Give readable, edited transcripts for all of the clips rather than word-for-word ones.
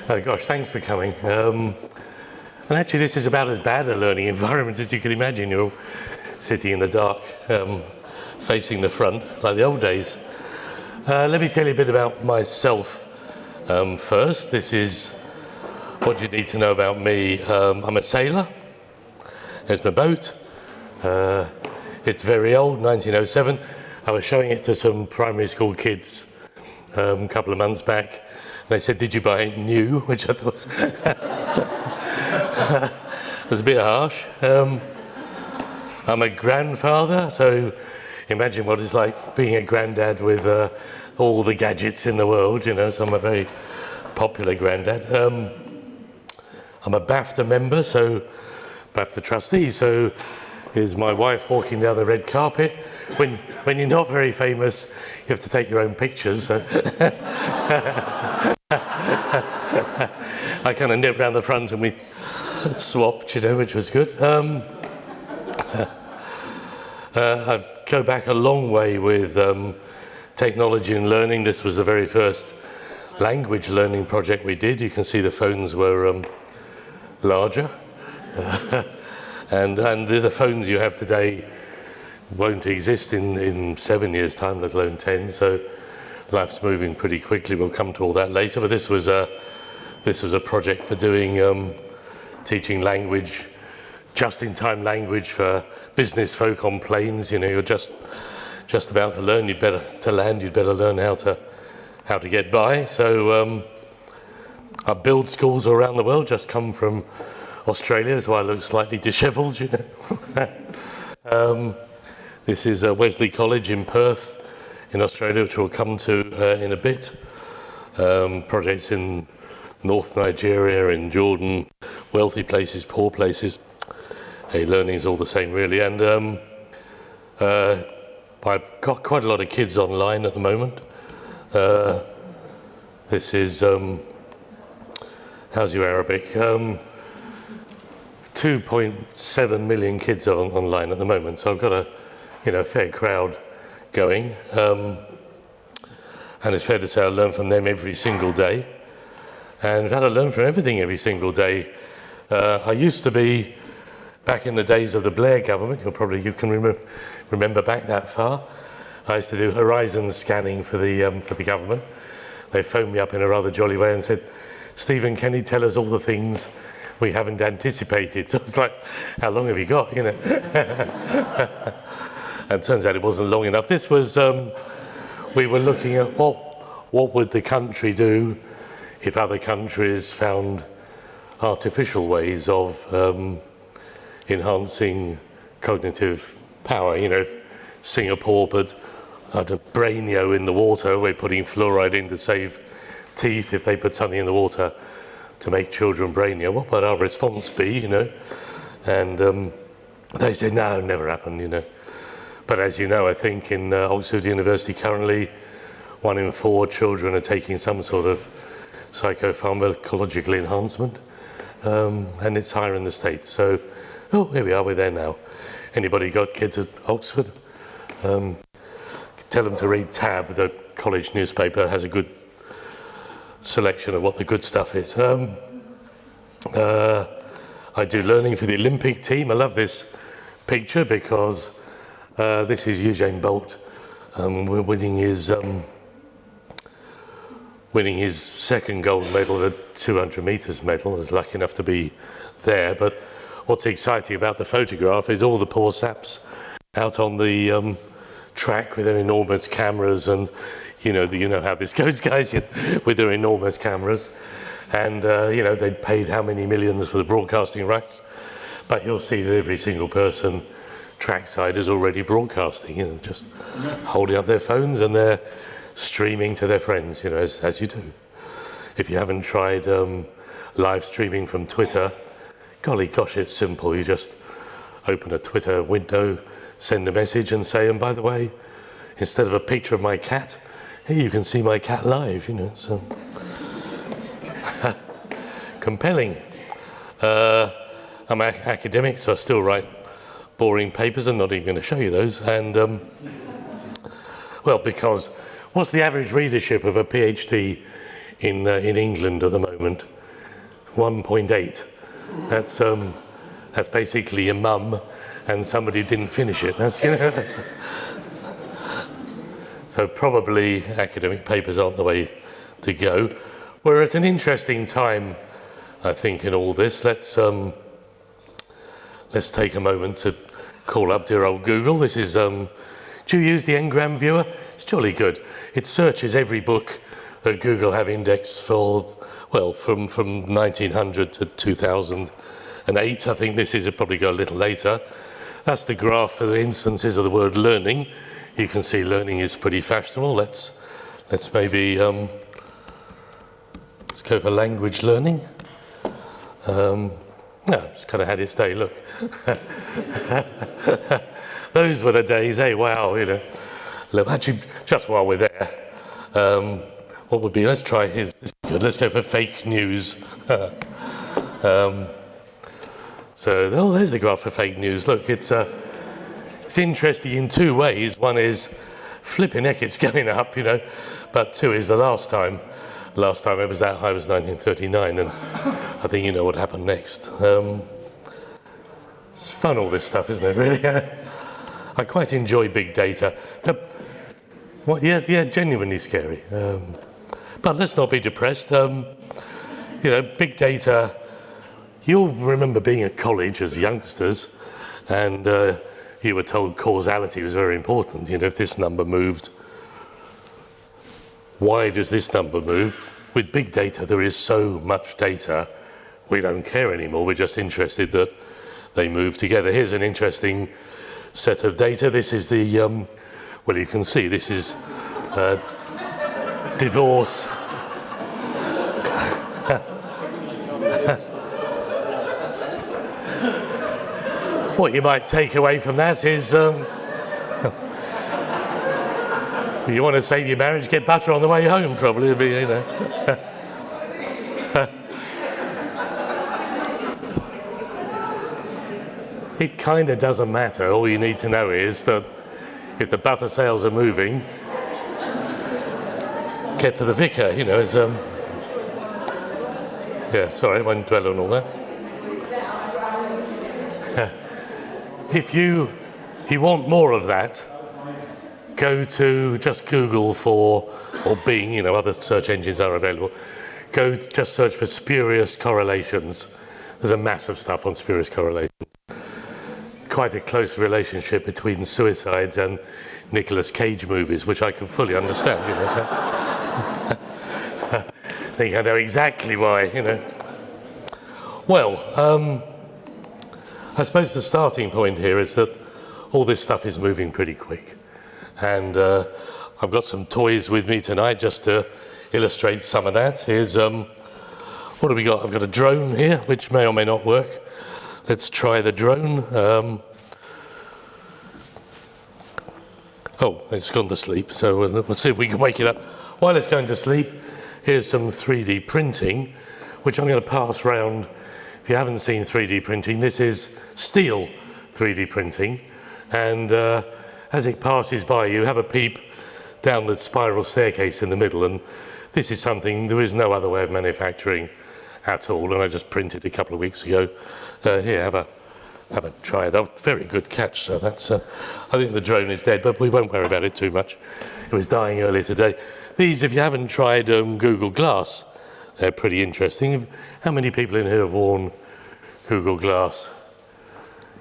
Oh gosh, thanks for coming. And actually this is about as bad a learning environment as you can imagine. You're all sitting in the dark, facing the front, like the old days. Let me tell you a bit about myself first. This is what you need to know about me. I'm a sailor. There's my boat. It's very old, 1907. I was showing it to some primary school kids a couple of months back. They said, "Did you buy it new?" Which I thought was a bit harsh. I'm a grandfather, so imagine what it's like being a granddad with all the gadgets in the world, you know, so I'm a very popular granddad. I'm a BAFTA member, so BAFTA trustee, so here's my wife walking down the red carpet. When you're not very famous, you have to take your own pictures. So I kind of nipped round the front and we swapped, you know, which was good. I go back a long way with technology and learning. This was the very first language learning project we did. You can see the phones were larger. And the phones you have today won't exist in 7 years' time, let alone 10. So life's moving pretty quickly. We'll come to all that later. But this was a project for doing teaching language, just-in-time language for business folk on planes. You know, you're just about to learn. You'd better learn how to get by. So I build schools around the world. Just come from Australia, so I look slightly dishevelled, you know. This is Wesley College in Perth in Australia, which we'll come to in a bit. Projects in North Nigeria, in Jordan, wealthy places, poor places. Hey, learning is all the same, really. And I've got quite a lot of kids online at the moment. This is, how's your Arabic? 2.7 million kids are online at the moment, so I've got a fair crowd going, and it's fair to say I learn from them every single day, and I've had to learn from everything every single day. I used to be, back in the days of the Blair government, you can remember back that far, I used to do horizon scanning for the government. They phoned me up in a rather jolly way and said, "Stephen, can you tell us all the things we haven't anticipated?" So it's like, how long have you got, you know? And it turns out it wasn't long enough. This was, we were looking at what would the country do if other countries found artificial ways of enhancing cognitive power. You know, if Singapore had a brainio in the water, we're putting fluoride in to save teeth. If they put something in the water to make children brainier, what would our response be, you know? And they said, no, never happened, you know. But as you know, I think in Oxford University currently, 1 in 4 children are taking some sort of psychopharmacological enhancement, and it's higher in the States. So, oh, here we are, we're there now. Anybody got kids at Oxford? Tell them to read Tab, the college newspaper, has a good selection of what the good stuff is. I do learning for the Olympic team. I love this picture because this is Usain Bolt winning his second gold medal, the 200 metres medal. I was lucky enough to be there. But what's exciting about the photograph is all the poor saps out on the track with their enormous cameras, and you know how this goes, guys, with their enormous cameras. And they'd paid how many millions for the broadcasting rights, but you'll see that every single person trackside is already broadcasting, just holding up their phones, and they're streaming to their friends, as you do. If you haven't tried live streaming from Twitter, golly gosh, it's simple. You just open a Twitter window, send a message and say, and by the way, instead of a picture of my cat, here you can see my cat live, you know, it's compelling. I'm an academic, so I still write boring papers. I'm not even going to show you those. And, well, because what's the average readership of a PhD in England at the moment? 1.8. That's basically your mum and somebody who didn't finish it. That's, you know, that's, so probably academic papers aren't the way to go. We're at an interesting time, I think, in all this. Let's take a moment to call up dear old Google. This is, do you use the Ngram viewer? It's jolly good. It searches every book that Google have indexed for, well, from 1900 to 2008. I think this is, it'll probably go a little later. That's the graph for the instances of the word learning. You can see learning is pretty fashionable. Let's maybe, let's go for language learning. No, it's kind of had its day, look. Those were the days, eh? Wow, you know. Actually, just while we're there, what would be, let's try his, this is good, let's go for fake news. So, oh, there's the graph for fake news. Look, it's interesting in two ways. One is, flipping heck, it's going up, you know, but two is the last time it was that high was 1939, and I think you know what happened next. It's fun, all this stuff, isn't it, really? I quite enjoy big data. Yeah, genuinely scary. But let's not be depressed. You know, big data, you'll remember being at college as youngsters, and you were told causality was very important. You know, if this number moved, why does this number move? With big data, there is so much data, we don't care anymore. We're just interested that they move together. Here's an interesting set of data. This is the, well, you can see this is divorce. What you might take away from that is, you want to save your marriage, get butter on the way home, probably, you know. It kind of doesn't matter. All you need to know is that if the butter sales are moving, get to the vicar, you know. It's, yeah, sorry, I won't dwell on all that. If you want more of that, go to just Google for, or Bing, you know, other search engines are available. Go just search for spurious correlations. There's a massive stuff on spurious correlations. Quite a close relationship between suicides and Nicolas Cage movies, which I can fully understand, you know. So I think I know exactly why, you know. Well, I suppose the starting point here is that all this stuff is moving pretty quick. And I've got some toys with me tonight just to illustrate some of that. Here's, what have we got? I've got a drone here, which may or may not work. Let's try the drone. Oh, it's gone to sleep, so we'll see if we can wake it up. While it's going to sleep, here's some 3D printing, which I'm going to pass round. If you haven't seen 3D printing, this is steel 3D printing. And as it passes by, you have a peep down the spiral staircase in the middle, and this is something, there is no other way of manufacturing at all, and I just printed a couple of weeks ago. Here, have a try. That very good catch, so that's, I think the drone is dead, but we won't worry about it too much. It was dying earlier today. These, if you haven't tried Google Glass, they're pretty interesting. How many people in here have worn Google Glass?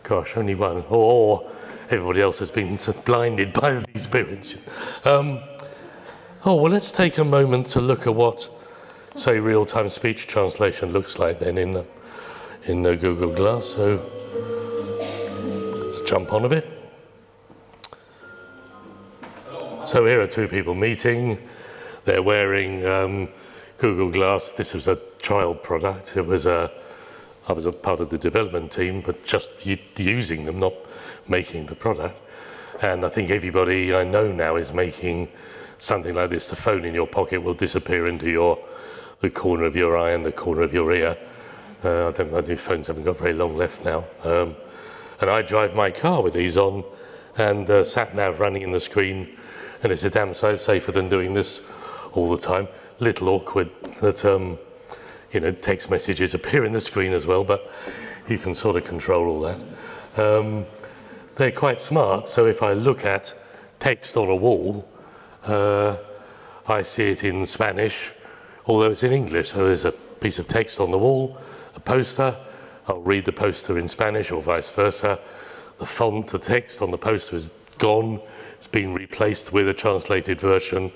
Gosh, only one, or everybody else has been blinded by the experience. Oh, well, let's take a moment to look at what, say, real-time speech translation looks like then in the Google Glass. So let's jump on a bit. So here are two people meeting. They're wearing Google Glass. This was a trial product. I was a part of the development team, but just using them, not making the product. And I think everybody I know now is making something like this. The phone in your pocket will disappear into the corner of your eye and the corner of your ear. I don't know, the phones haven't got very long left now. And I drive my car with these on, and sat-nav running in the screen, and it's a damn sight safer than doing this all the time. Little awkward that text messages appear in the screen as well, but you can sort of control all that. They're quite smart, so if I look at text on a wall, I see it in Spanish, although it's in English. So there's a piece of text on the wall, a poster, I'll read the poster in Spanish or vice versa. The font, the text on the poster is gone, it's been replaced with a translated version.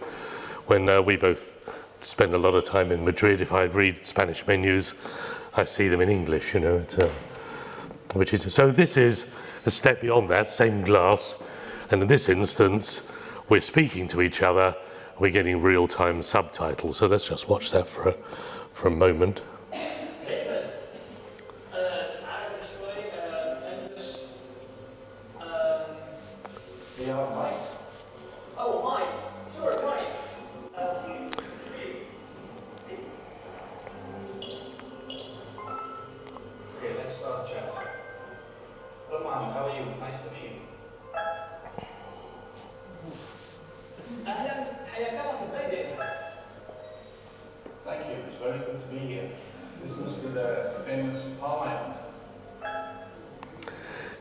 When we both spend a lot of time in Madrid, if I read Spanish menus, I see them in English, so this is a step beyond that, same glass, and in this instance, we're speaking to each other, we're getting real-time subtitles. So let's just watch that for a moment.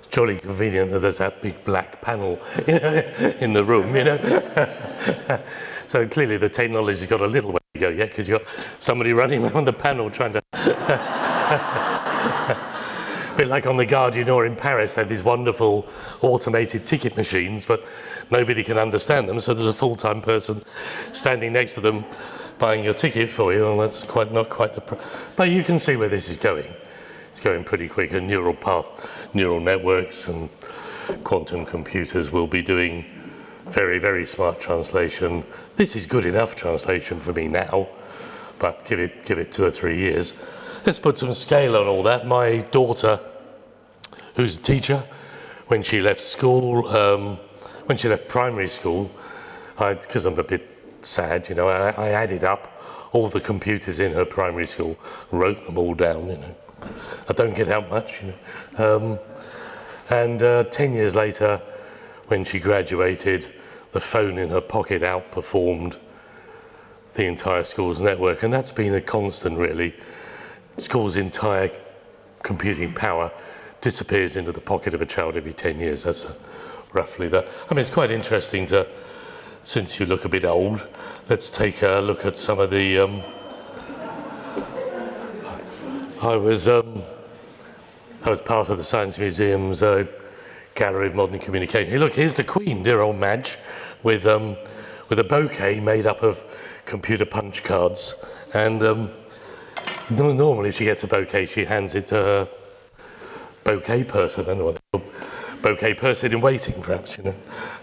Jolly convenient that there's that big black panel in the room, So clearly the technology's got a little way to go yet, because you've got somebody running around the panel trying to... A bit like on The Guardian or in Paris, they have these wonderful automated ticket machines, but nobody can understand them, so there's a full-time person standing next to them buying your ticket for you, and that's not quite the... But you can see where this is going. It's going pretty quick, and neural networks and quantum computers will be doing very, very smart translation. This is good enough translation for me now, but give it 2 or 3 years. Let's put some scale on all that. My daughter, who's a teacher, when she left school, when she left primary school, because I'm a bit sad, I added up all the computers in her primary school, wrote them all down, I don't get out much, And 10 years later, when she graduated, the phone in her pocket outperformed the entire school's network. And that's been a constant, really. School's entire computing power disappears into the pocket of a child every 10 years. That's roughly that. I mean, it's quite interesting since you look a bit old, let's take a look at some of the... I was part of the Science Museum's Gallery of Modern Communication. Hey, look, here's the Queen, dear old Madge, with a bouquet made up of computer punch cards. And normally, if she gets a bouquet, she hands it to her bouquet person. I don't know what they call bouquet person in waiting, perhaps,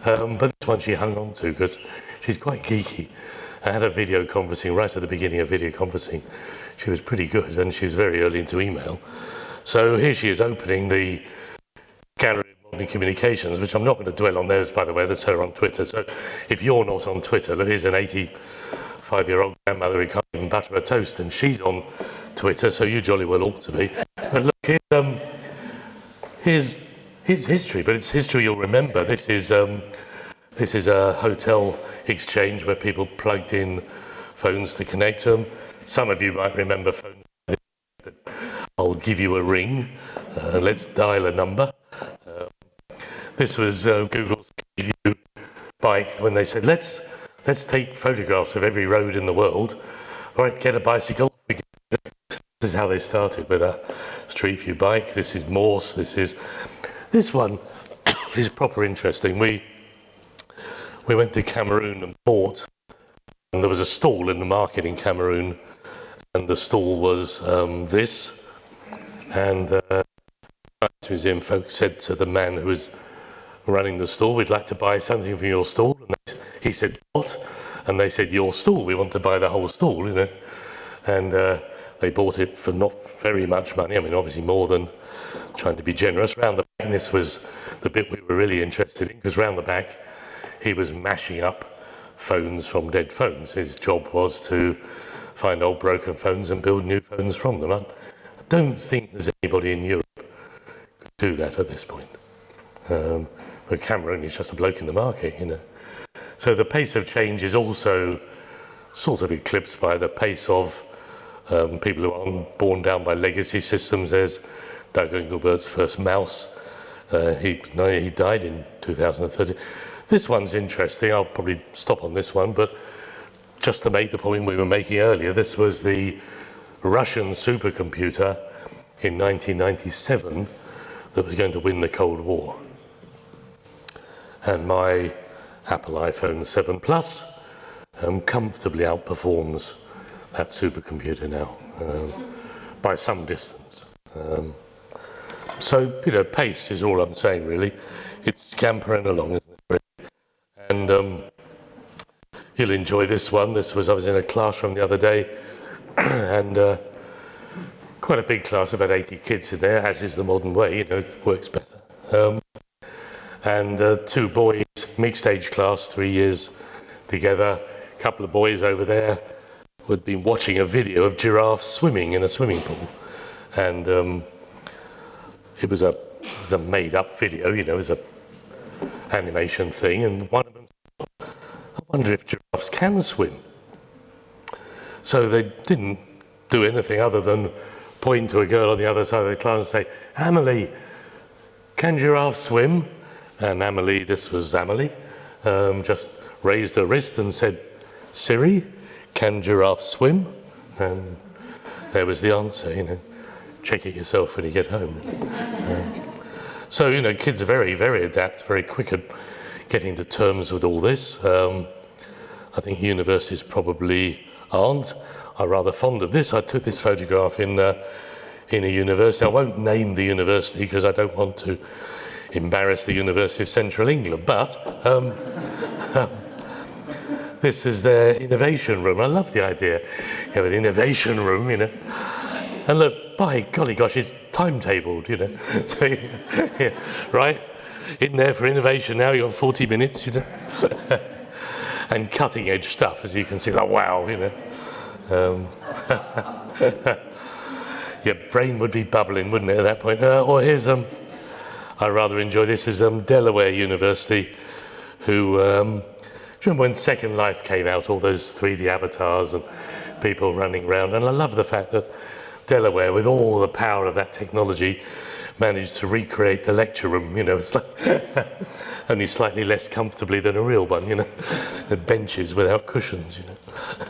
But this one she hung on to because she's quite geeky. I had a video conferencing right at the beginning of video conferencing. She was pretty good, and she was very early into email. So here she is opening the Gallery of Modern Communications, which I'm not going to dwell on. There's, by the way, that's her on Twitter. So if you're not on Twitter, look, here's an 85-year-old grandmother who can't even butter a toast, and she's on Twitter, so you jolly well ought to be. But look, here's history, but it's history you'll remember. This is a hotel exchange where people plugged in phones to connect to them. Some of you might remember phones that I'll give you a ring, let's dial a number. This was Google's preview bike when they said, let's take photographs of every road in the world. All right, get a bicycle. This is how they started with a Street View bike. This is Morse. This one is proper interesting. We went to Cameroon and bought, and there was a stall in the market in Cameroon, and the stall was this. And the Science Museum folks said to the man who was running the stall, we'd like to buy something from your stall. And he said, what? And they said, your stall, we want to buy the whole stall, and they bought it for not very much money. I mean, obviously more than trying to be generous. Round the back, and this was the bit we were really interested in, because round the back, he was mashing up phones from dead phones. His job was to find old broken phones and build new phones from them. I don't think there's anybody in Europe who could do that at this point. But Cameron is just a bloke in the market, you know. So the pace of change is also sort of eclipsed by the pace of people who are borne down by legacy systems. There's Doug Engelbert's first mouse. He died in 2013. This one's interesting. I'll probably stop on this one, but just to make the point we were making earlier, this was the Russian supercomputer in 1997 that was going to win the Cold War. And my Apple iPhone 7 Plus comfortably outperforms that supercomputer now by some distance. So, you know, pace is all I'm saying, really. It's scampering along, isn't it? And you'll enjoy this one. I was in a classroom the other day, and quite a big class, about 80 kids in there, as is the modern way, you know, it works better. And two boys, mixed age class, 3 years together, a couple of boys over there who had been watching a video of giraffes swimming in a swimming pool. And it was a made-up video, you know, it was an animation thing, and one of them said, I wonder if giraffes can swim. So they didn't do anything other than point to a girl on the other side of the class and say, Amelie, can giraffes swim? And Amelie, this was Amelie, just raised her wrist and said, Siri, can giraffes swim? And there was the answer, you know. Check it yourself when you get home. So, you know, kids are very, very adept, very quick at getting to terms with all this. I think universities probably aren't. I'm rather fond of this. I took this photograph in a university. I won't name the university because I don't want to embarrass the University of Central England, but this is their innovation room. I love the idea. You have an innovation room, you know. And look, by golly gosh, it's timetabled, you know. So, yeah, right? In there for innovation now, you've got 40 minutes, you know. And cutting edge stuff, as you can see, like, wow, you know. Your brain would be bubbling, wouldn't it, at that point? Or here's, I rather enjoy this, is Delaware University, who, do you remember when Second Life came out, all those 3D avatars and people running around? And I love the fact that Delaware, with all the power of that technology, managed to recreate the lecture room, you know, it's like only slightly less comfortably than a real one, you know, the benches without cushions, you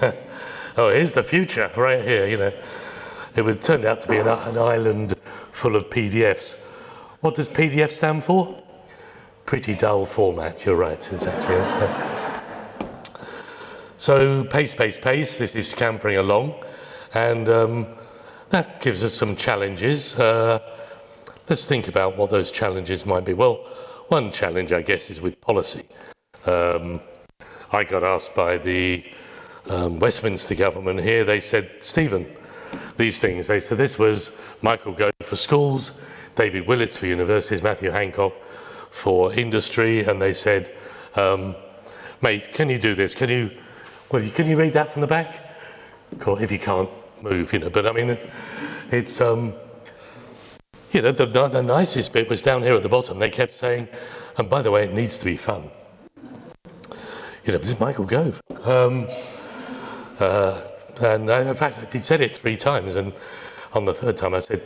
know. Oh, here's the future, right here, you know. It turned out to be an island full of PDFs. What does PDF stand for? Pretty dull format, you're right, exactly. So pace, pace, pace, this is scampering along, and that gives us some challenges. Let's think about what those challenges might be. Well, one challenge, I guess, is with policy. I got asked by the Westminster government here, they said, Stephen, these things, they said this was Michael Gove for schools, David Willits for universities, Matthew Hancock for industry, and they said, mate, can you do this? Can you read that from the back? Cool, if you can't move, you know, but I mean, it's you know, the nicest bit was down here at the bottom. They kept saying, and by the way, it needs to be fun. You know, this is Michael Gove. And in fact, he said it 3 times, and on the 3rd time I said,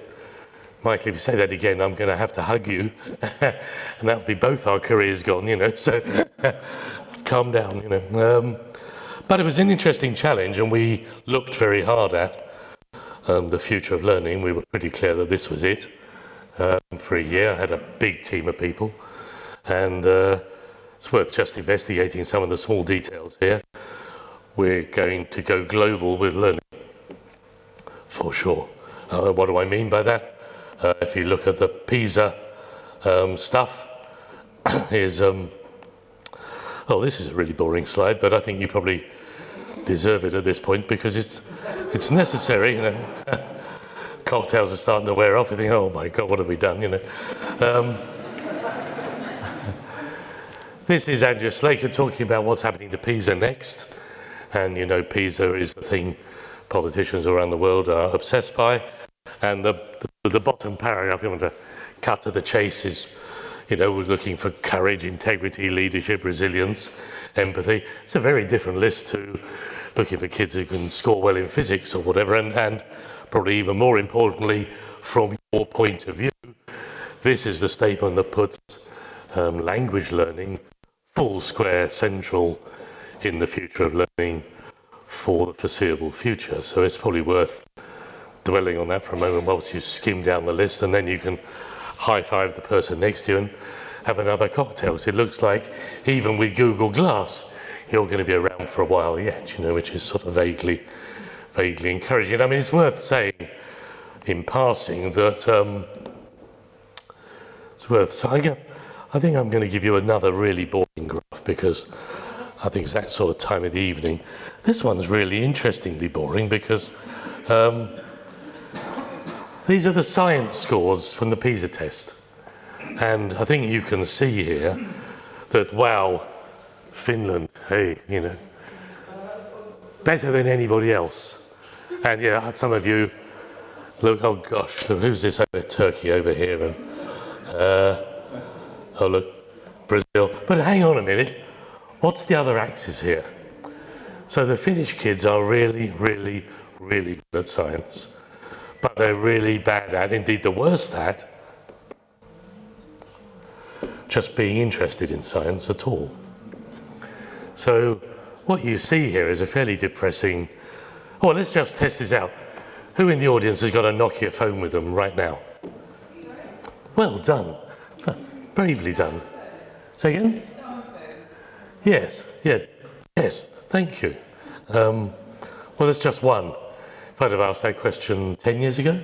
Michael, if you say that again, I'm going to have to hug you, and that'll be both our careers gone, you know, so calm down, you know. But it was an interesting challenge, and we looked very hard at the future of learning. We were pretty clear that this was it. For a year, I had a big team of people, and it's worth just investigating some of the small details here. We're going to go global with learning, for sure. What do I mean by that? If you look at the PISA stuff, here's, oh, this is a really boring slide, but I think you probably deserve it at this point because it's it's necessary, you know. Cocktails are starting to wear off. You think, oh my God, what have we done, you know? This is Andrew Slaker talking about what's happening to PISA next. And you know, PISA is the thing politicians around the world are obsessed by. And the bottom paragraph, if you want to cut to the chase, is, you know, we're looking for courage, integrity, leadership, resilience, empathy. It's a very different list to looking for kids who can score well in physics or whatever. And probably even more importantly, from your point of view, this is the statement that puts language learning full square central in the future of learning for the foreseeable future. So it's probably worth dwelling on that for a moment whilst you skim down the list, and then you can high-five the person next to you and have another cocktail. So it looks like even with Google Glass, you're going to be around for a while yet, you know, which is sort of vaguely encouraging. I mean, it's worth saying in passing that I think I'm going to give you another really boring graph because I think it's that sort of time of the evening. This one's really interestingly boring because these are the science scores from the PISA test. And I think you can see here that, wow, Finland, hey, you know, better than anybody else. And yeah, some of you, look, oh gosh, look, who's this over Turkey over here? And oh look, Brazil. But hang on a minute, what's the other axis here? So the Finnish kids are really, really, really good at science, but they're really bad at, indeed the worst at, just being interested in science at all. So what you see here is a fairly depressing, oh, let's just test this out. Who in the audience has got a Nokia phone with them right now? Well done, bravely done. Say again? Yes, yeah, yes, thank you. Well, there's just one. If I'd have asked that question 10 years ago,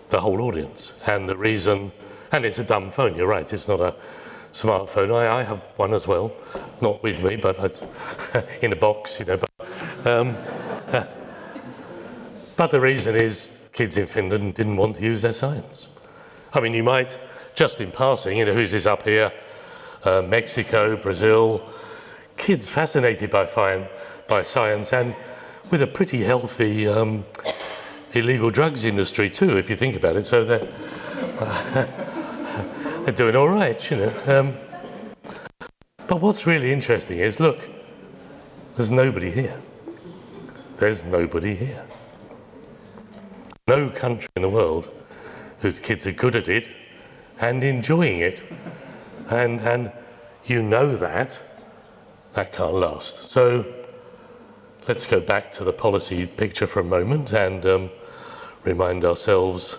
the whole audience. And the reason, and it's a dumb phone, you're right, it's not a smartphone. I have one as well, not with me, but in a box, you know. But the reason is kids in Finland didn't want to use their science. I mean, you might, just in passing, you know, who's this up here? Mexico, Brazil, kids fascinated by science and with a pretty healthy illegal drugs industry too, if you think about it. So they're doing all right, you know. But what's really interesting is, look, there's nobody here. There's nobody here. No country in the world whose kids are good at it and enjoying it. And you know that can't last. So let's go back to the policy picture for a moment and remind ourselves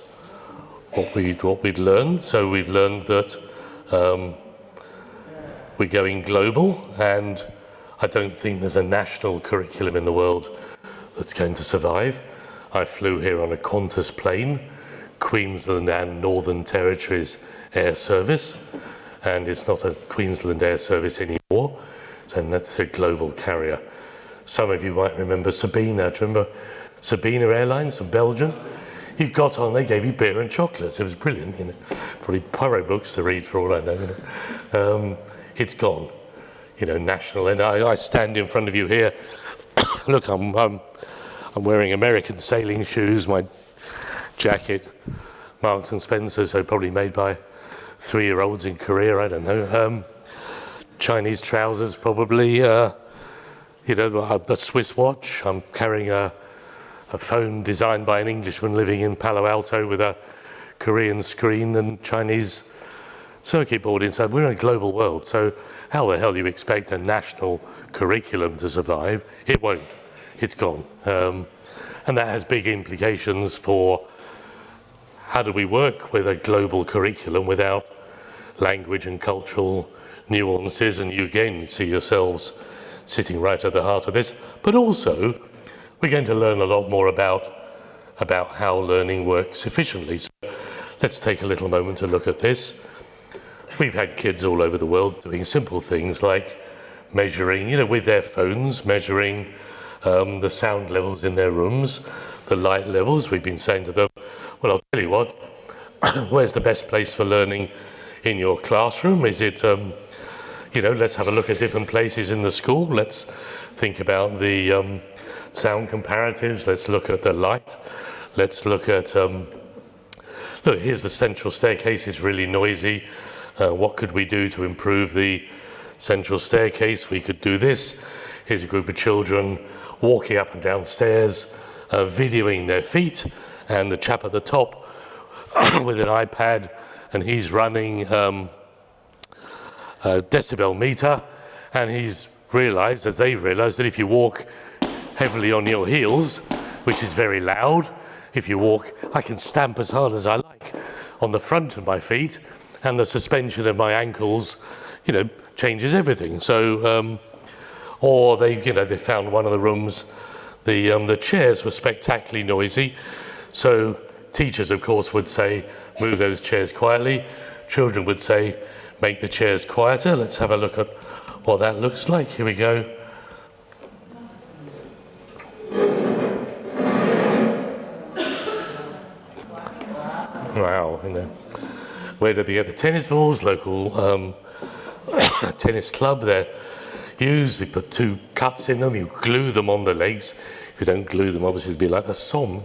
what we'd learned. So we've learned that we're going global, and I don't think there's a national curriculum in the world that's going to survive. I flew here on a Qantas plane, Queensland and Northern Territories Air Service, and it's not a Queensland Air Service anymore, so that's a global carrier. Some of you might remember Sabina. Do you remember Sabina Airlines from Belgium? You got on, they gave you beer and chocolates. It was brilliant, you know. Probably Poirot books to read for all I know. You know. It's gone, you know, national. And I stand in front of you here. Look, I'm wearing American sailing shoes, my jacket, Marks and Spencer, so probably made by 3-year-olds in Korea, I don't know. Chinese trousers, probably. You know, a Swiss watch. I'm carrying a phone designed by an Englishman living in Palo Alto with a Korean screen and Chinese circuit board inside. We're in a global world, so how the hell do you expect a national curriculum to survive? It won't. It's gone. And that has big implications for how do we work with a global curriculum without language and cultural nuances, and you again see yourselves sitting right at the heart of this. But also, we're going to learn a lot more about how learning works efficiently. So let's take a little moment to look at this. We've had kids all over the world doing simple things like measuring, you know, with their phones, measuring the sound levels in their rooms, the light levels. We've been saying to them, well, I'll tell you what, where's the best place for learning in your classroom? Is it, let's have a look at different places in the school. Let's think about the sound comparatives. Let's look at the light. Let's look at, look, here's the central staircase. It's really noisy. What could we do to improve the central staircase? We could do this. Here's a group of children walking up and down stairs, videoing their feet, and the chap at the top with an iPad, and he's running a decibel meter, and he's realized, as they've realized, that if you walk heavily on your heels, which is very loud, if you walk, I can stamp as hard as I like on the front of my feet, and the suspension of my ankles, changes everything. So, or they found one of the rooms, the chairs were spectacularly noisy. So teachers, of course, would say, move those chairs quietly. Children would say, make the chairs quieter. Let's have a look at what that looks like. Here we go. Wow, where did they get the tennis balls? Local tennis club. They're used. They put 2 cuts in them. You glue them on the legs. If you don't glue them, obviously it'd be like the Somme.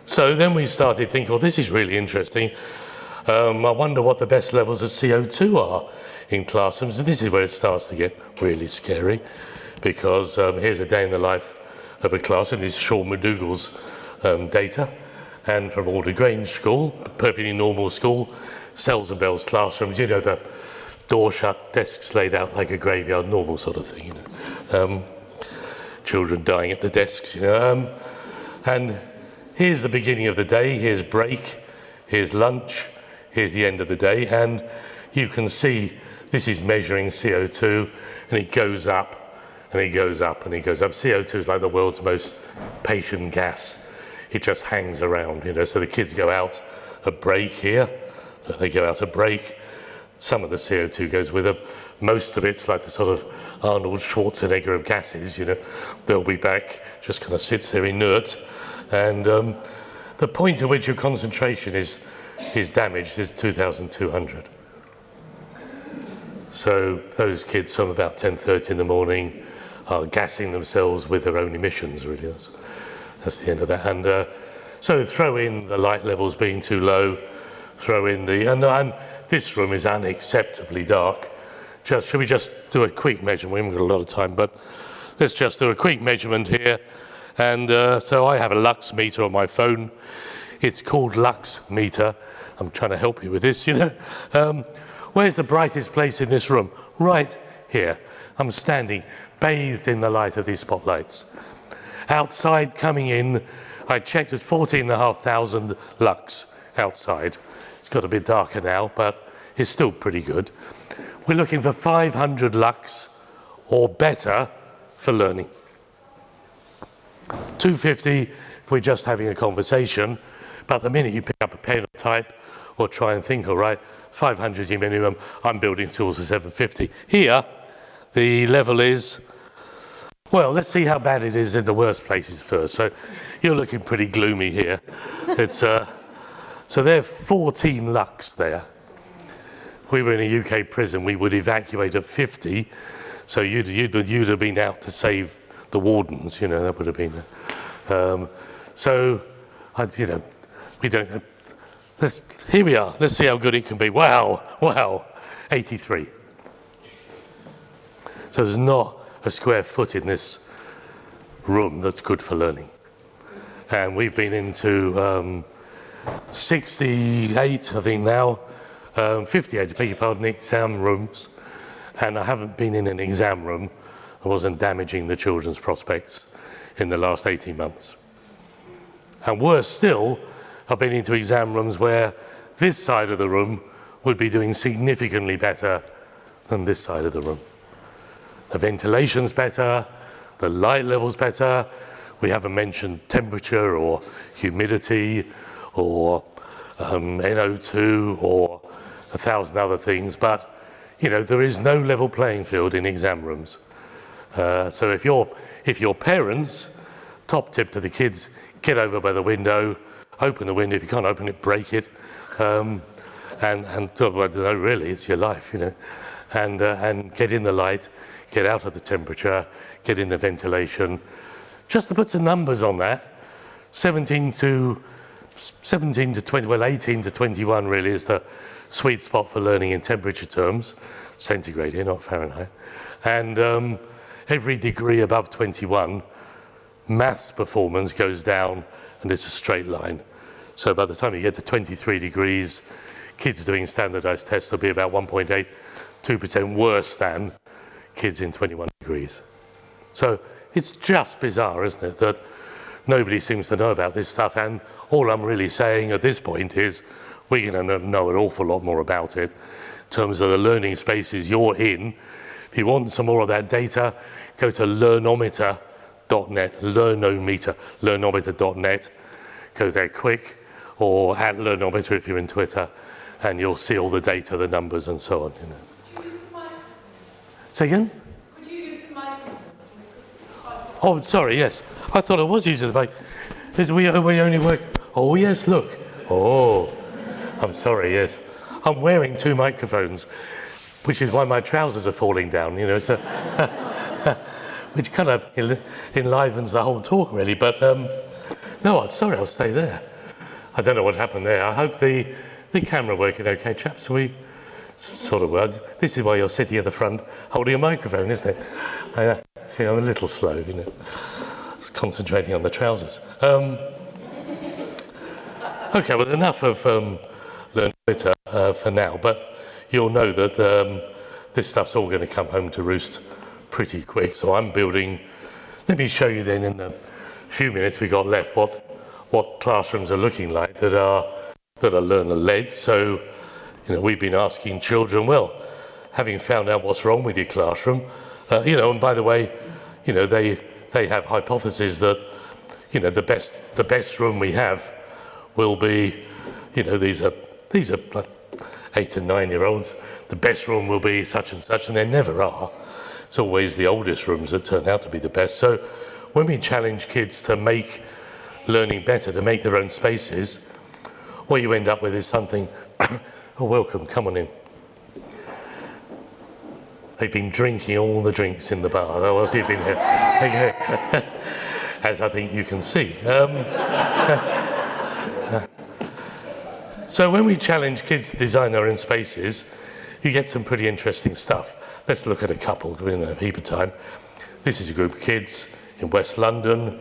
So then we started thinking, well, this is really interesting. I wonder what the best levels of CO2 are in classrooms. And this is where it starts to get really scary, because here's a day in the life of a classroom. This is Sean McDougall's data, and from Alder Grange School, perfectly normal school, Cells and Bells classrooms, the door shut, desks laid out like a graveyard, normal sort of thing, children dying at the desks, and here's the beginning of the day, here's break, here's lunch, here's the end of the day, and you can see this is measuring CO2, and it goes up, and it goes up, and it goes up. CO2 is like the world's most patient gas. It just hangs around, so the kids go out at break here, they go out at break, some of the CO2 goes with them, most of it's like the sort of Arnold Schwarzenegger of gases, they'll be back, just kind of sits there inert, and the point at which your concentration is damaged is 2,200. So those kids from about 10:30 in the morning are gassing themselves with their own emissions, really. That's the end of that. And so throw in the light levels being too low, throw in and this room is unacceptably dark. Should we just do a quick measurement? We haven't got a lot of time, but let's just do a quick measurement here. And so I have a lux meter on my phone. It's called Lux Meter. I'm trying to help you with this, Where's the brightest place in this room? Right here. I'm standing bathed in the light of these spotlights. Outside, coming in, I checked at 14,500 lux outside. It's got a bit darker now, but it's still pretty good. We're looking for 500 lux or better for learning. 250 if we're just having a conversation, but the minute you pick up a pen or type or try and think, all right, 500 is your minimum, I'm building schools at 750. Here, the level is, well, let's see how bad it is in the worst places first. So you're looking pretty gloomy here. It's so there are 14 lux there. If we were in a UK prison, we would evacuate at 50. So you'd have been out to save the wardens, that would have been. We don't. Here we are. Let's see how good it can be. Wow, 83. So there's not a square foot in this room that's good for learning. And we've been into 68, I think now, 58, I beg your pardon, exam rooms. And I haven't been in an exam room that wasn't damaging the children's prospects in the last 18 months. And worse still, I've been into exam rooms where this side of the room would be doing significantly better than this side of the room. The ventilation's better, the light level's better. We haven't mentioned temperature or humidity or NO2 or 1,000 other things, but there is no level playing field in exam rooms. So if your parents, top tip to the kids, get over by the window, open the window. If you can't open it, break it. And well, no, really, it's your life, you know. And get in the light, get out of the temperature, get in the ventilation. Just to put some numbers on that, 17 to 20, well, 18 to 21 really is the sweet spot for learning in temperature terms, centigrade here, not Fahrenheit. And every degree above 21, maths performance goes down, and it's a straight line. So by the time you get to 23 degrees, kids doing standardized tests will be about 1.8, 2% worse than kids in 21 degrees. So it's just bizarre, isn't it, that nobody seems to know about this stuff, and all I'm really saying at this point is we're going to know an awful lot more about it in terms of the learning spaces you're in. If you want some more of that data, go to learnometer.net, learnometer.net. Go there quick, or at Learnometer if you're in Twitter, and you'll see all the data, the numbers, and so on. You know. Say again? Could you use the microphone? Oh, sorry, yes. I thought I was using the mic. We only work. Oh, yes, look. Oh, I'm sorry, yes. I'm wearing two microphones, which is why my trousers are falling down, you know. So which kind of enlivens the whole talk, really. But no, I'm sorry, I'll stay there. I don't know what happened there. I hope the camera working okay, chaps. We sort of words. This is why you're sitting at the front holding a microphone, isn't it? See, I'm a little slow, you know. I was concentrating on the trousers. Okay, well, enough of Learn Twitter for now, but you'll know that this stuff's all going to come home to roost pretty quick. So I'm building. Let me show you then in the few minutes we got left what classrooms are looking like that are learner-led. So, you know, we've been asking children, well, having found out what's wrong with your classroom, you know, and by the way, you know, they have hypotheses that, you know, the best room we have will be, you know, these are like 8 and 9-year-olds. The best room will be such and such, and they never are. It's always the oldest rooms that turn out to be the best. So when we challenge kids to make learning better, to make their own spaces, what you end up with is something, oh, welcome, come on in. They've been drinking all the drinks in the bar. Oh, else you've been here. As I think you can see. So when we challenge kids to design their own spaces, you get some pretty interesting stuff. Let's look at a couple, we don't have a heap of time. This is a group of kids in West London.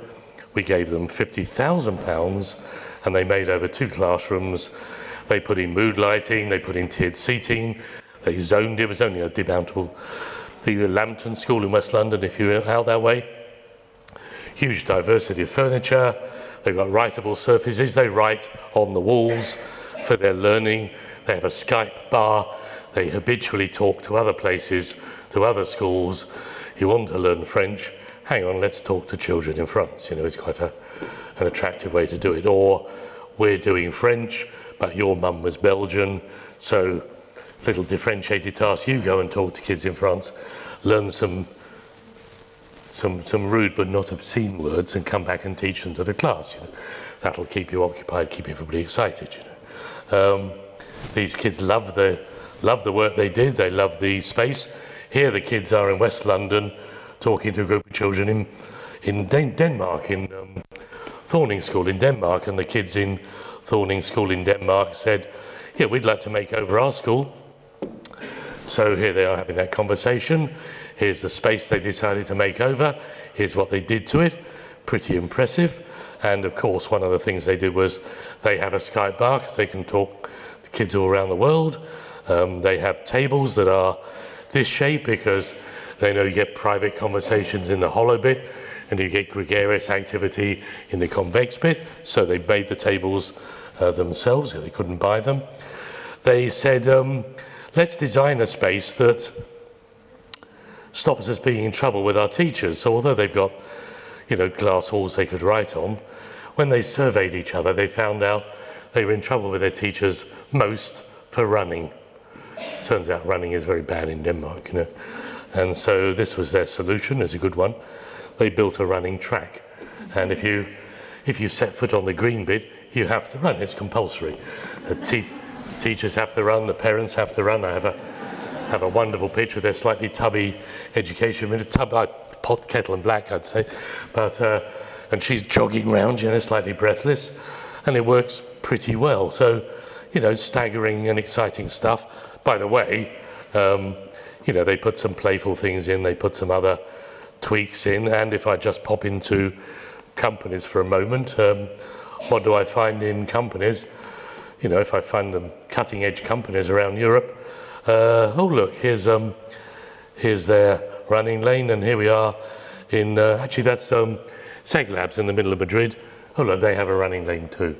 We gave them £50,000 and they made over 2 classrooms. They put in mood lighting, they put in tiered seating, they zoned it. It was only a dip out to the Lambton School in West London, if you're out that way. Huge diversity of furniture. They've got writable surfaces. They write on the walls for their learning. They have a Skype bar. They habitually talk to other places, to other schools. You want to learn French? Hang on, let's talk to children in France. You know, it's quite an attractive way to do it. Or we're doing French, but your mum was Belgian, so little differentiated task. You go and talk to kids in France, learn some rude but not obscene words, and come back and teach them to the class. You know, that'll keep you occupied, keep everybody excited. You know, these kids love the work they did. They love the space. Here, the kids are in West London, talking to a group of children in Denmark, in Thorning School in Denmark, and the kids in Thorning School in Denmark said, "Yeah, we'd like to make over our school." So here they are having that conversation. Here's the space they decided to make over. Here's what they did to it. Pretty impressive. And of course, one of the things they did was they have a Skype bar because they can talk to kids all around the world. They have tables that are this shape because they know you get private conversations in the hollow bit and you get gregarious activity in the convex bit. So they made the tables themselves because they couldn't buy them. They said, let's design a space that stops us being in trouble with our teachers. So although they've got, you know, glass walls they could write on, when they surveyed each other, they found out they were in trouble with their teachers most for running. Turns out running is very bad in Denmark, you know. And so this was their solution. It's a good one. They built a running track. And if you set foot on the green bit, you have to run. It's compulsory. The teachers have to run, the parents have to run. I have a wonderful picture of their slightly tubby education, pot, kettle and black, I'd say. But, and she's jogging around, slightly breathless. And it works pretty well. So, staggering and exciting stuff. By the way, they put some playful things in, they put some other tweaks in, and if I just pop into companies for a moment, what do I find in companies? If I find them cutting edge companies around Europe, oh look, here's their running lane, and here we are in, actually that's Seg Labs in the middle of Madrid. Oh look, they have a running lane too.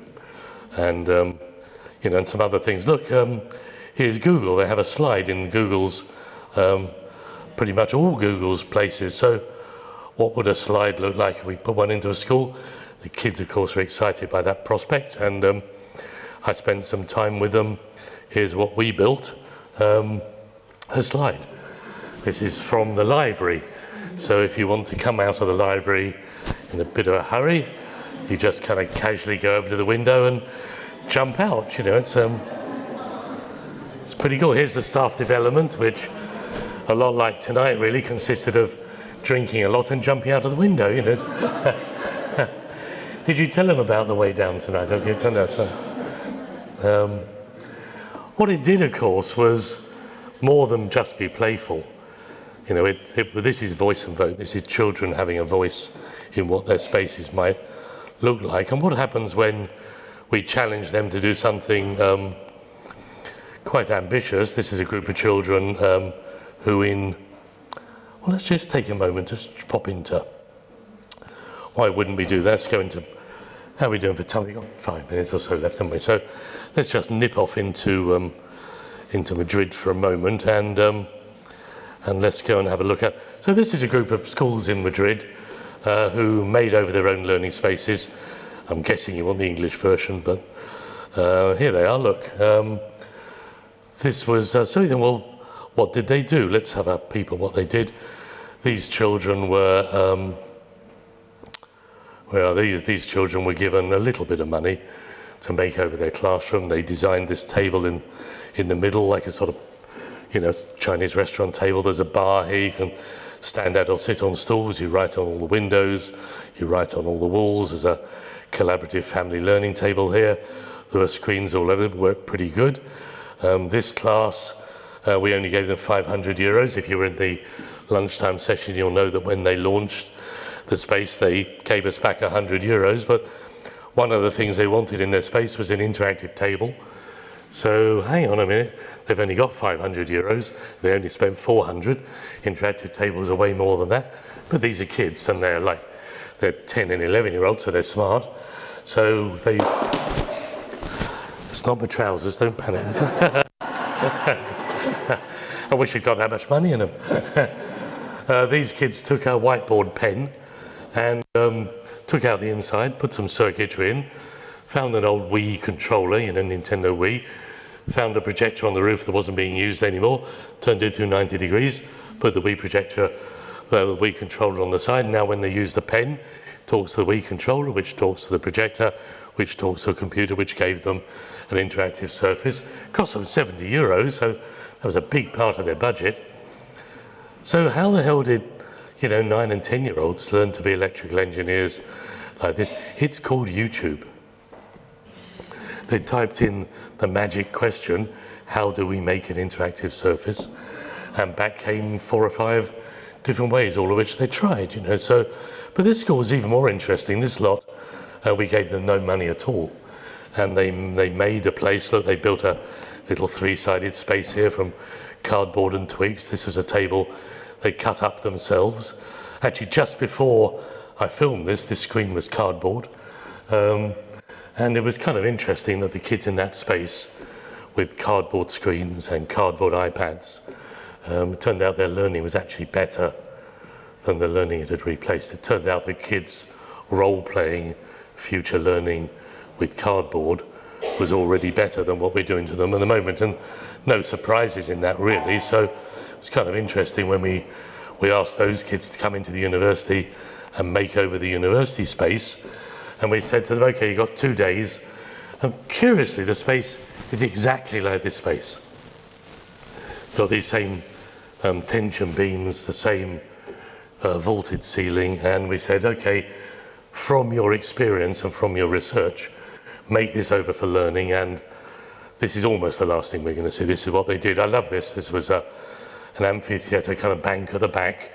And, and some other things. Look, here's Google, they have a slide in Google's, pretty much all Google's places. So what would a slide look like if we put one into a school? The kids, of course, are excited by that prospect, and I spent some time with them. Here's what we built, a slide. This is from the library. So if you want to come out of the library in a bit of a hurry, you just kind of casually go over to the window and jump out. It's pretty cool. Here's the staff development, which a lot like tonight really consisted of drinking a lot and jumping out of the window. Did you tell them about the way down tonight? Have you done that? What it did, of course, was more than just be playful. This is voice and vote. This is children having a voice in what their spaces might look like. And what happens when we challenge them to do something quite ambitious? This is a group of children well, let's just take a moment, just pop into, why wouldn't we do that? Let's go into, how are we doing for time? We've got 5 minutes or so left, haven't we? So let's just nip off into Madrid for a moment, and let's go and have a look at, so this is a group of schools in Madrid who made over their own learning spaces. I'm guessing you want the English version, but here they are, look. This was, so you think, well, what did they do? Let's have a peep at what they did. These children were, these children were given a little bit of money to make over their classroom. They designed this table in the middle, like a sort of, Chinese restaurant table. There's a bar here, you can stand at or sit on stools. You write on all the windows, you write on all the walls. There's a collaborative family learning table here. There are screens all over, it worked pretty good. This class, we only gave them 500 euros. If you were in the lunchtime session, you'll know that when they launched the space, they gave us back 100 euros. But one of the things they wanted in their space was an interactive table. So hang on a minute, they've only got 500 euros. They only spent 400. Interactive tables are way more than that. But these are kids, and they're 10 and 11-year-olds, so they're smart. So they, it's not my trousers, don't panic. I wish I'd got that much money in them. These kids took a whiteboard pen and took out the inside, put some circuitry in, found an old Wii controller, Nintendo Wii, found a projector on the roof that wasn't being used anymore, turned it through 90 degrees, put the Wii projector, the Wii controller on the side. Now when they use the pen, it talks to the Wii controller, which talks to the projector, which talks to a computer, which gave them an interactive surface. Cost them 70 euros, so that was a big part of their budget. So how the hell did, 9 and 10-year-olds learn to be electrical engineers like this? It's called YouTube. They typed in the magic question, how do we make an interactive surface? And back came 4 or 5 different ways, all of which they tried, So, but this school was even more interesting. This lot, we gave them no money at all. And they made a place, look, they built a little 3-sided space here from cardboard and twigs. This was a table they cut up themselves. Actually, just before I filmed this screen was cardboard. And it was kind of interesting that the kids in that space with cardboard screens and cardboard iPads, it turned out their learning was actually better than the learning it had replaced. It turned out the kids' role-playing future learning with cardboard was already better than what we're doing to them at the moment, and no surprises in that really. So it's kind of interesting when we asked those kids to come into the university and make over the university space, and we said to them, okay, you've got 2 days, and curiously the space is exactly like this space. You've got these same tension beams, the same vaulted ceiling, and we said, okay, from your experience and from your research, make this over for learning, and this is almost the last thing we're going to see. This is what they did. I love this. This was an amphitheatre kind of bank at the back,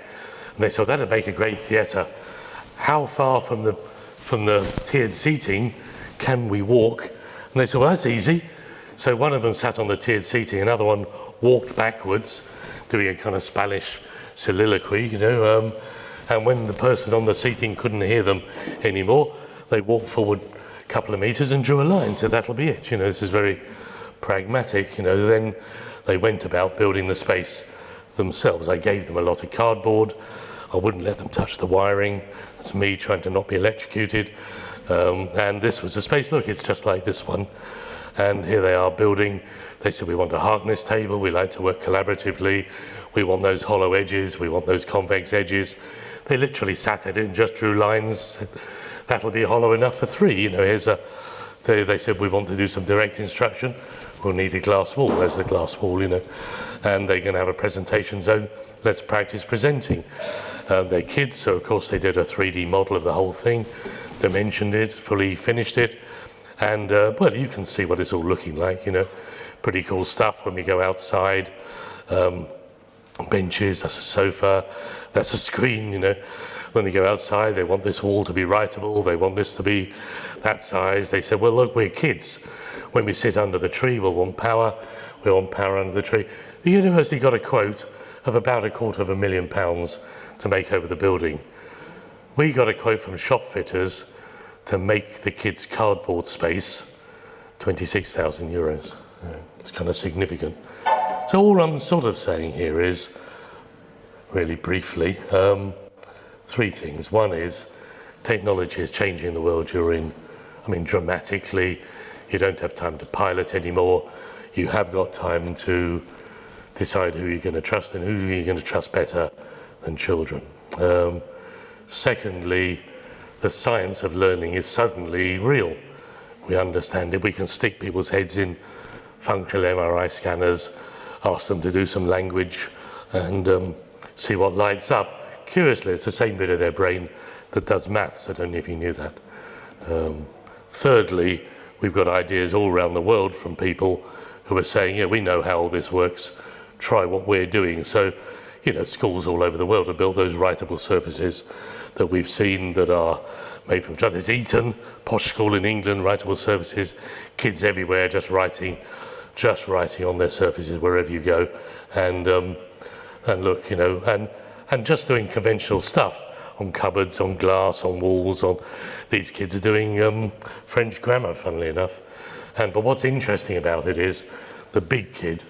and they said, that'd make a great theatre. How far from the tiered seating can we walk? And they said, well, that's easy. So one of them sat on the tiered seating, another one walked backwards, doing a kind of Spanish soliloquy, you know, and when the person on the seating couldn't hear them anymore, they walked forward a couple of meters and drew a line, so that'll be it. You know, this is very pragmatic, you know. Then they went about building the space themselves. I gave them a lot of cardboard. I wouldn't let them touch the wiring. That's me trying to not be electrocuted. And this was the space. Look, it's just like this one. And here they are building. They said, we want a harkness table. We like to work collaboratively. We want those hollow edges. We want those convex edges. They literally sat at it and just drew lines. That'll be hollow enough for 3. You know, they said, we want to do some direct instruction. We'll need a glass wall. There's the glass wall, you know. And they're going to have a presentation zone. Let's practice presenting. They're kids, so of course they did a 3D model of the whole thing, dimensioned it, fully finished it. And, well, you can see what it's all looking like, you know. Pretty cool stuff when we go outside. Benches, that's a sofa, that's a screen, you know. When they go outside, they want this wall to be writable, they want this to be that size. They said, well, look, we're kids. When we sit under the tree, we'll want power under the tree. The university got a quote of about £250,000 to make over the building. We got a quote from shop fitters to make the kids' cardboard space, €26,000. It's kind of significant. So all I'm sort of saying here is, really briefly, 3 things. One is technology is changing the world you're in. I mean, dramatically. You don't have time to pilot anymore. You have got time to decide who you're going to trust and who you're going to trust better than children. Secondly, the science of learning is suddenly real. We understand it. We can stick people's heads in functional MRI scanners, ask them to do some language and see what lights up. Curiously, it's the same bit of their brain that does maths. I don't know if you knew that. Thirdly, we've got ideas all around the world from people who are saying, yeah, we know how all this works, try what we're doing. So, you know, schools all over the world have built those writable surfaces that we've seen that are made from There's Eton, posh school in England, writable surfaces, kids everywhere just writing on their surfaces wherever you go. And look, you know, and just doing conventional stuff on cupboards, on glass, on walls, these kids are doing French grammar, funnily enough. But what's interesting about it is the big kid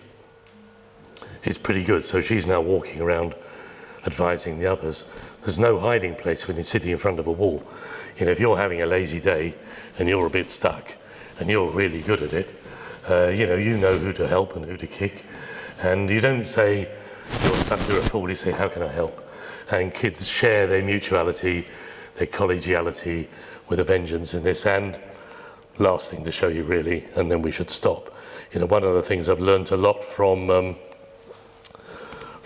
is pretty good. So she's now walking around advising the others. There's no hiding place when you're sitting in front of a wall. You know, if you're having a lazy day and you're a bit stuck and you're really good at it, you know who to help and who to kick. And you don't say, you're stuck, you're a fool, you say, how can I help? And kids share their mutuality, their collegiality with a vengeance in this. And last thing to show you really, and then we should stop. You know, one of the things I've learned a lot from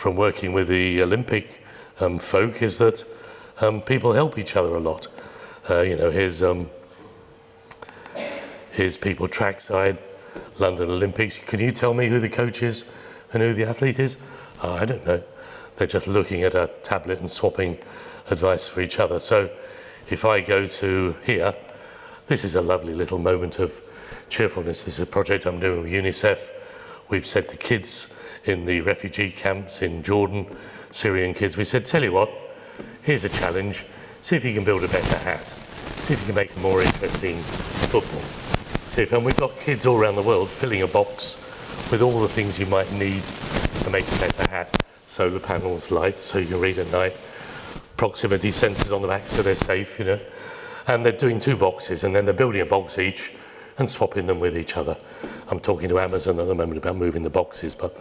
working with the Olympic folk is that people help each other a lot. You know, here's people trackside, London Olympics. Can you tell me who the coach is and who the athlete is? I don't know. They're just looking at a tablet and swapping advice for each other. So if I go to here, this is a lovely little moment of cheerfulness. This is a project I'm doing with UNICEF. We've said to kids in the refugee camps in Jordan, Syrian kids, we said, tell you what, here's a challenge. See if you can build a better hat. See if you can make a more interesting football. And we've got kids all around the world filling a box with all the things you might need to make a better hat. Solar panels, lights, so you can read at night. Proximity sensors on the back so they're safe, you know. And they're doing 2 boxes, and then they're building a box each, and swapping them with each other. I'm talking to Amazon at the moment about moving the boxes, but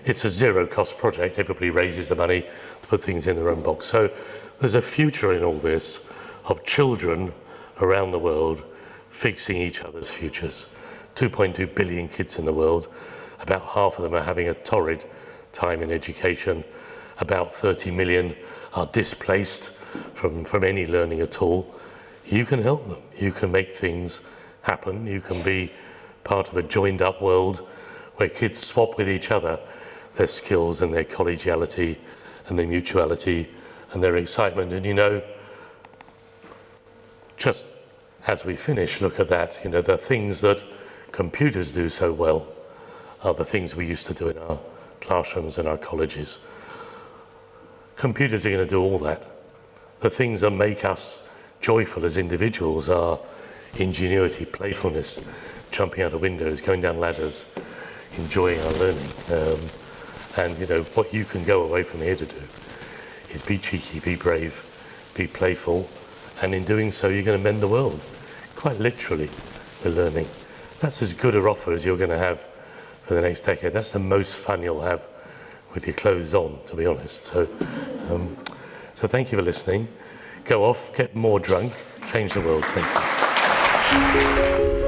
it's a zero-cost project. Everybody raises the money to put things in their own box. So there's a future in all this of children around the world fixing each other's futures. 2.2 billion kids in the world. About half of them are having a torrid time in education. About 30 million are displaced from any learning at all. You can help them. You can make things happen. You can be part of a joined up world where kids swap with each other their skills and their collegiality and their mutuality and their excitement. And you know, just as we finish, look at that. You know, the things that computers do so well are the things we used to do in our classrooms and our colleges. Computers are going to do all that. The things that make us joyful as individuals are ingenuity, playfulness, jumping out of windows, going down ladders, enjoying our learning. And you know, what you can go away from here to do is be cheeky, be brave, be playful, and in doing so you're going to mend the world. Quite literally, with learning. That's as good a offer as you're going to have for the next decade. That's the most fun you'll have with your clothes on, to be honest. So thank you for listening. Go off, get more drunk, change the world. Thank you.